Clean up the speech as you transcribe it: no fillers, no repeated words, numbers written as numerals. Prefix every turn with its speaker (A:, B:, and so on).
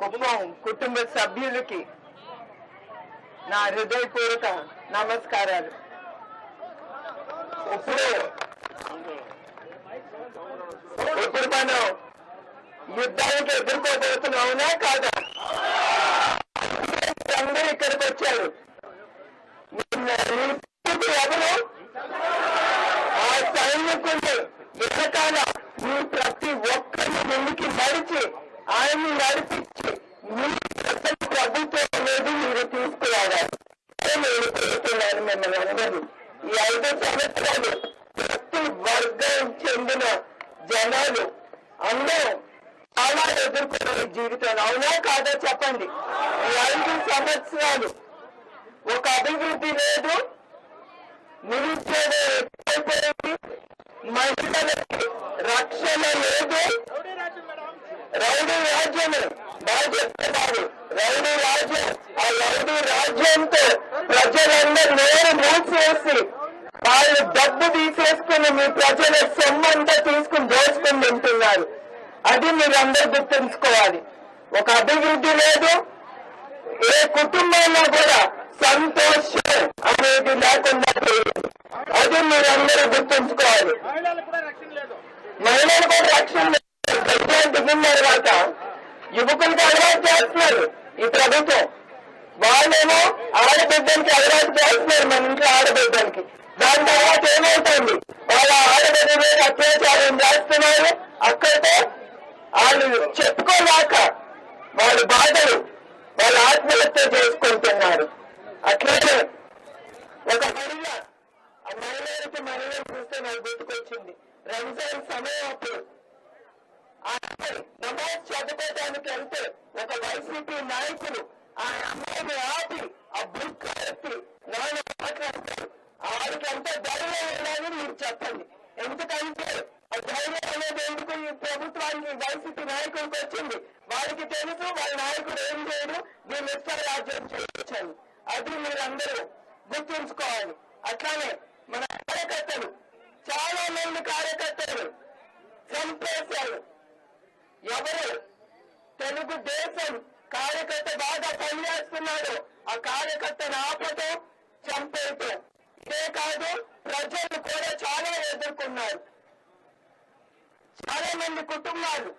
A: కుప్పం కుటుంబ సభ్యులకి నా హృదయపూర్వక నమస్కారాలు. ఇప్పుడు మనం యుద్ధానికి ఎదుర్కోబోతున్నాం, అవునా కాదా? అందరూ ఇక్కడికి వచ్చారు. ఎవరు ఆ సైనికులు వెనకాల మీ ప్రతి ఒక్కరిని ముందుకి నడిచి ఆయన్ని నడిపించి మీ ప్రభుత్వం అనేది మీరు తీసుకురావాలి. నేను కోరుతున్నాను మిమ్మల్ని అందరూ. ఈ 5 సంవత్సరాలు ప్రతి వర్గం చెందిన జనాలు అందరూ చాలా ఎదుర్కొన్న జీవితాలు, అవునా కాదా చెప్పండి. ఈ 5 సంవత్సరాలు ఒక అభివృద్ధి లేదు, నిరుద్యోగం ఎక్కువైపోయింది, మహిళలకి రక్షణ లేదు, రౌడీ రాజ్యమే బాగా చెప్తున్నారు. రౌడీ రాజ్యం, ఆ రౌడీ రాజ్యంతో ప్రజలందరూ నోరు మూసేసి వాళ్ళు డబ్బు తీసేసుకుని మీ ప్రజల సొమ్మంతా తీసుకుని దోచుకుని తింటున్నారు. అది మీరందరూ గుర్తుంచుకోవాలి. ఒక అభివృద్ధి లేదు, ఏ కుటుంబంలో కూడా సంతోషం అనేది లేకుండా పోయింది. అది మీరందరూ గుర్తుంచుకోవాలి. మహిళలు కూడా రక్షణ లేదు. దిగిన తర్వాత యువకులకి అలవాటు చేస్తున్నారు ఈ ప్రభుత్వం. వాళ్ళేమో ఆడబిడ్డలకి అలవాటు చేస్తున్నారు, మన ఇంట్లో ఆడబిడ్డలకి. దాని తర్వాత ఏమవుతుంది, వాళ్ళ ఆడబిడ్డ మీద అత్యాచారం చేస్తున్నారు. అక్కడితో వాళ్ళు చెప్పుకోలేక వాళ్ళ బాధలు వాళ్ళు ఆత్మహత్య చేసుకుంటున్నారు. అట్లనే ఒక మహిళ, ఆ మహిళలకి మహిళలు చూస్తే నాకు గుర్తుకొచ్చింది. రంజాన్ సమయం అప్పుడు నమాజ్ చదువుకోవడానికి వెళ్తే ఒక వైసీపీ నాయకులు ఆ అమ్మాయిని ఆపి ఆ బుక్ ఎత్తి నాన్న మాట్లాడతారు. ఆడికి ఎంత ధైర్యం ఉండాలని మీరు చెప్పండి. ఎందుకంటే ఆ ధైర్యం అనేది ఎందుకు ఈ ప్రభుత్వానికి వైసీపీ నాయకుడికి వచ్చింది. వారికి తెలుసు వాళ్ళ నాయకుడు ఏం చేయడు, దీన్ని ఇష్ట రాజ్యం చేయొచ్చాను. అది మీరందరూ గుర్తుంచుకోవాలి. అట్లానే మన కార్యకర్తలు, చాలా మంది కార్యకర్తలు చంపేశారు. ఎవరు తెలుగుదేశం కార్యకర్త బాగా పనిచేస్తున్నాడు, ఆ కార్యకర్తను ఆపటం, చంపేయటం. ఇదే కాదు, ప్రజలు కూడా చాలా ఎదుర్కొన్నారు. చాలా మంది కుటుంబాలు